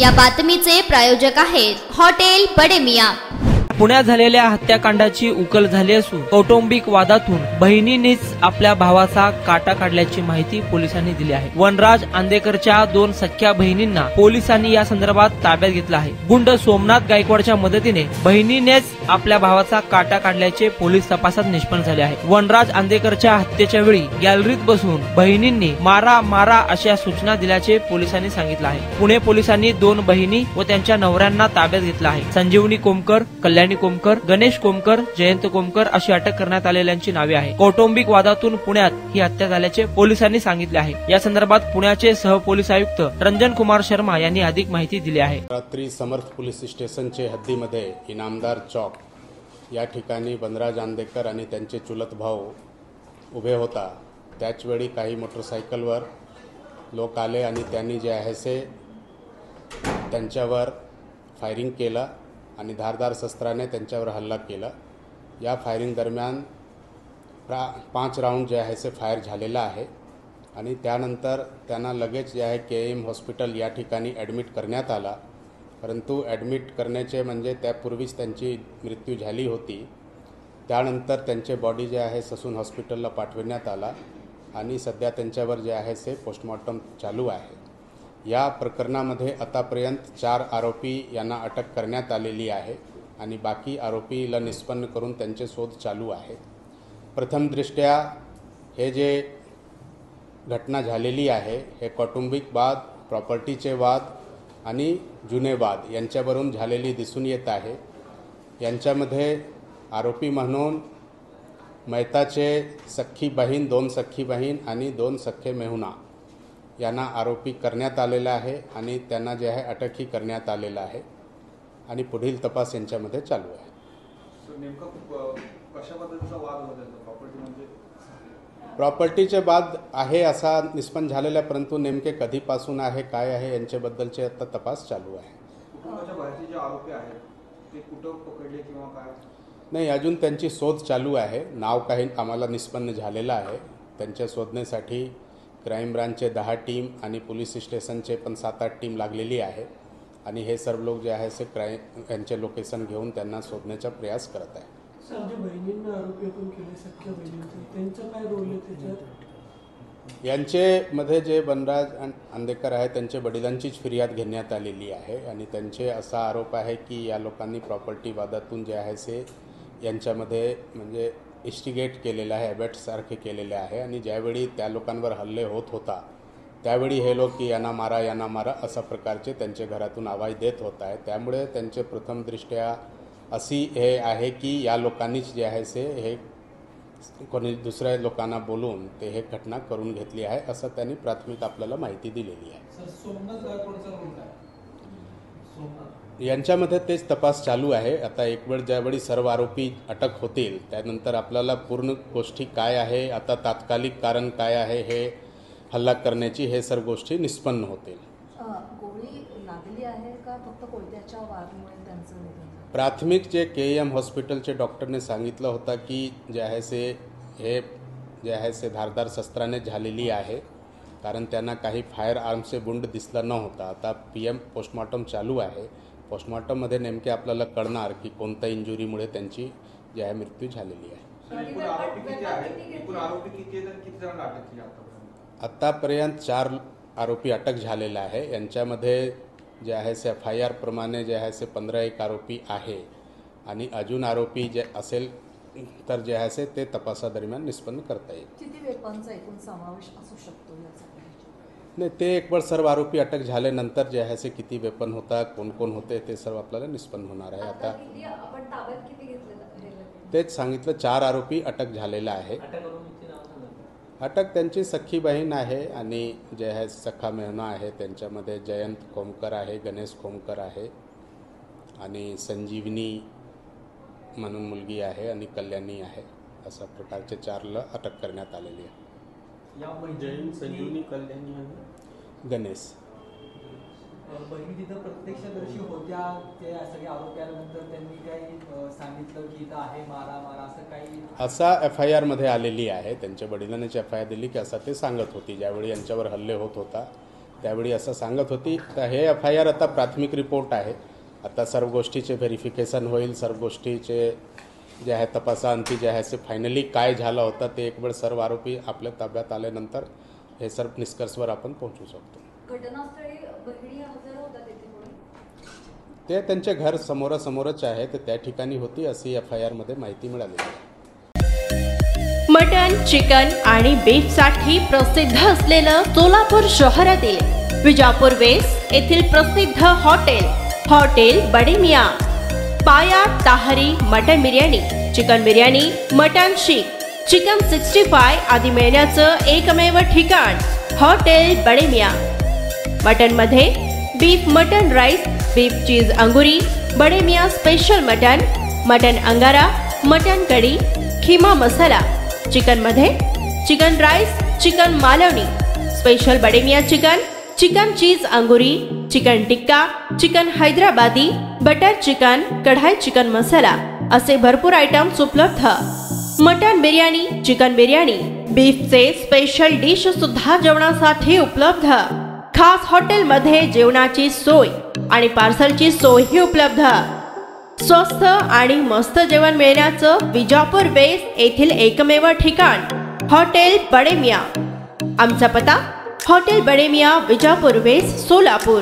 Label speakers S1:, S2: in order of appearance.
S1: या बातमीचे प्रायोजक आहेत हॉटेल बडे मियां।
S2: पुण्यात झालेल्या हत्याकांडाची उकल झाली असून कौटुंबिक वादातून बहिणीनेच आपल्या भावाचा काटा काढल्याची माहिती पोलिसांनी दिली आहे। वनराज आंदेकरच्या 2 सख्या बहिणींना पोलिसांनी या संदर्भात ताब्यात घेतलं आहे। गुंड सोमनाथ गायकवाडच्या मदतीने बहिणीनेच आपल्या भावाचा काटा काढल्याचे पोलीस तपासात निष्पन्न झाले आहे। वनराज आंदेकरच्या हत्येच्या वेळी गॅलरीत बसून बहिणींनी मारा मारा अशा सूचना दिल्याचे पोलिसांनी सांगितलं आहे। पुणे पोलिसांनी 2 बहिणी व त्यांच्या नवऱ्यांना ताब्यात घेतलं आहे। संजीवनी कोमकर, कल्याणी कोमकर, गणेश कोमकर, जयंत कोमकर अशी अटक करण्यात आलेल्यांची नावे आहे। कौटुंबिक वादातून पुण्यात ही हत्या झाल्याचे पोलिसांनी सांगितले आहे। या संदर्भात पुण्याचे सहपोलीस आयुक्त रंजन कुमार शर्मा यांनी अधिक माहिती दिली आहे।
S3: रात्री समर्थ पोलीस स्टेशनचे हद्दीमध्ये इनामदार चौक या ठिकाणी वनराज आंदेकर आणि त्यांचे चुलत भाऊ उभे होता। त्याचवेळी काही मोटरसायकलवर लोक आले आणि त्यांनी जे आहे से त्यांच्यावर फायरिंग केलं आणि धारदार शस्त्राने त्यांच्यावर हल्ला केला। या फायरिंग दरम्यान 5 राऊंड जे आहे से फायर झालेला आहे आणि त्यानंतर त्यांना लगेच जे आहे KM हॉस्पिटल या ठिकाणी ॲडमिट करण्यात आला। परंतु ॲडमिट करण्याचे म्हणजे त्यापूर्वीच त्यांची मृत्यू झाली होती। त्यानंतर त्यांचे बॉडी जे आहे ससून हॉस्पिटलला पाठविण्यात आला आणि सध्या त्यांच्यावर जे आहे से पोस्टमॉर्टम चालू आहे। या प्रकरणामध्ये आतापर्यंत 4 आरोपी यांना अटक करण्यात आलेली आहे आणि बाकी आरोपीला निष्पन्न करून त्यांचे शोध चालू आहे। प्रथमदृष्ट्या हे जे घटना झालेली आहे हे कौटुंबिक वाद, प्रॉपर्टीचे वाद आणि जुने वाद यांच्यावरून झालेली दिसून येत आहे। यांच्यामध्ये आरोपी म्हणून मैताचे सख्खी बहीण, 2 सख्खी बहीण आणि 2 सख्खे मेहुणा यांना आरोपी करण्यात आलेला आहे आणि त्यांना जे आहे अटकही करण्यात आलेला आहे आणि पुढील तपास यांच्यामध्ये चालू आहे।
S4: कशा पद्धतीचा वाद होता?
S3: प्रॉपर्टीचे वाद आहे असा निष्पन्न झालेला, परंतु नेमके कधीपासून आहे काय आहे यांच्याबद्दलचे आता तपास चालू आहे।
S4: कुटुंबाच्या बाहेरचे जे आरोपी आहेत ते कुठं पकडले किंवा काय?
S3: नाही, अजून त्यांची शोध चालू आहे। नाव काही आम्हाला निष्पन्न झालेलं आहे। त्यांच्या शोधण्यासाठी क्राईम ब्रांचचे 10 टीम आणि पोलीस स्टेशनचे पण 7-8 टीम लागलेली आहे आणि हे सर्व लोक जे आहे से क्राईम यांचे लोकेशन घेऊन त्यांना शोधण्याचा प्रयास करत आहे। यांच्यामध्ये जे वनराज आंदेकर आहे त्यांचे वडिलांचीच फिर्याद घेण्यात आलेली आहे आणि त्यांचे असा आरोप आहे की या लोकांनी प्रॉपर्टी वादातून जे आहे से यांच्यामध्ये म्हणजे इन्स्टिगेट केलेलं आहे, अबॅटसारखे केलेले आहे आणि ज्यावेळी त्या लोकांवर हल्ले होत होता त्यावेळी हे लोक की यांना मारा अशा प्रकारचे त्यांच्या घरातून आवाज देत होत आहे। त्यामुळे त्यांचे प्रथमदृष्ट्या अशी हे आहे की या लोकांनीच जे आहे से हे कोणी दुसऱ्या लोकांना बोलून ते हे घटना करून घेतली आहे असं त्यांनी प्राथमिक आपल्याला माहिती दिलेली आहे। यांच्यामध्ये तेच तपास चालू आहे। आता एक वेळ ज्यावेळी सर्व आरोपी अटक होतील त्यानंतर आपल्याला पूर्ण गोष्टी काय आहे, आता तात्कालिक कारण काय आहे हे हल्ला करण्याची हे सर्व गोष्टी निष्पन्न होतील।
S5: गोळी लागली आहे का फक्त कोयत्याच्या वारामुळे त्यांचं निधन?
S3: प्राथमिक जे KM हॉस्पिटलचे डॉक्टरने सांगितलं होतं की जे आहे से हे जे आहे से धारदार शस्त्राने झालेली आहे, कारण त्यांना काही फायर आर्मचे गुंड दिसला नव्हता। आता PM पोस्टमॉर्टम चालू आहे। पोस्टमॉर्टममध्ये नेमके आपल्याला कळणार की कोणत्या इंजुरीमुळे त्यांची जी आहे मृत्यू झालेली आहे। आतापर्यंत 4 आरोपी अटक झालेला आहे। यांच्यामध्ये जे आहे से FIR प्रमाणे जे आहे से 15 आरोपी आहे आणि अजून आरोपी जे असेल तर जे आहे से ते तपासादरम्यान निष्पन्न करता येईल।
S5: किती वेपनचा एकूण समावेश असू शकतो याचा?
S3: नाही, ते एक वेळ सर्व आरोपी अटक झाल्यानंतर जे आहे से किती वेपन होता, कोण कोण होते ते सर्व आपल्याला निष्पन्न होणार आहे। आता
S5: आपण ताब्यात किती घेतलेलं
S3: तेच सांगितलं, 4 आरोपी अटक झालेला आहे। अटक त्यांची सख्खी बहीण आहे आणि जे आहे सखा मेहुणा आहे, त्यांच्यामध्ये जयंत कोमकर आहे, गणेश कोमकर आहे आणि संजीवनी म्हणून मुलगी आहे आणि कल्याणी आहे। अशा प्रकारचे 4ला अटक करण्यात आलेली आहे।
S6: जयंत, संजीवनी, कल्याणी आणि
S3: गणेश
S7: बहिणी तिथं प्रत्यक्षदर्शी होत्या, ते सगळे आरोप आल्यानंतर त्यांनी काही सांगितलं की इथं आहे मारा असं काही?
S3: असा FIR मध्ये आलेली आहे। त्यांच्या वडिलांनी FIR दिली की असं ते सांगत होती ज्यावेळी यांच्यावर हल्ले होत होता त्यावेळी असं सांगत होती. तर हे FIR आता प्राथमिक रिपोर्ट आहे. आता सर्व गोष्टीचे व्हेरिफिकेशन होईल, सर्व गोष्टीचे जे आहे तपासाअंती जे आहे ते फायनली काय झालं होतं ते एक वेळ सर्व आरोपी आपल्या ताब्यात आल्यानंतर हे सर्व निष्कर्षवर आपण पोहोचू शकतो.
S5: घटनास्थळी बहिणी हजर होत्या तिथे कोणी?
S3: ते त्यांचे घर समोरासमोरच आहे, तर त्या ठिकाणी होती अशी FIR मध्ये माहिती मिळाली आहे.
S8: मटन, चिकन आणि बीफसाठी प्रसिद्ध असलेलं सोलापूर शहरातील विजापूर वेस्ट येथील प्रसिद्ध हॉटेल बडे मियाँ. पाया ताहरी mutton biryani, chicken biryani, mutton seekh, chicken 65 आदी मिळण्याचं एकमेव ठिकाण हॉटेल बडे मियाँ. मटनमध्ये beef mutton rice, beef cheese अंगुरी, Bade Miyan special mutton, mutton अंगारा, मटन कढी, खीमा मसाला. चिकनमध्ये chicken rice, chicken Malvani, special Bade Miyan chicken, chicken cheese अंगुरी, chicken tikka, chicken Hyderabadi, butter chicken, kadhai chicken masala असे भरपूर आयटम्स उपलब्ध. मटन बिर्याणी, चिकन बिर्याणी, बीफचे स्पेशल डिश सुद्धा जेवणासाठी उपलब्ध. खास हॉटेलमध्ये जेवणाची सोय आणि पार्सलची सोयही उपलब्ध. स्वस्त आणि मस्त जेवण मिळण्याचं विजापूर वेस्ट येथील एकमेव ठिकाण हॉटेल बडे मियाँ. आमचा पत्ता हॉटेल बडे मियाँ, विजापूर वेस्ट, सोलापूर.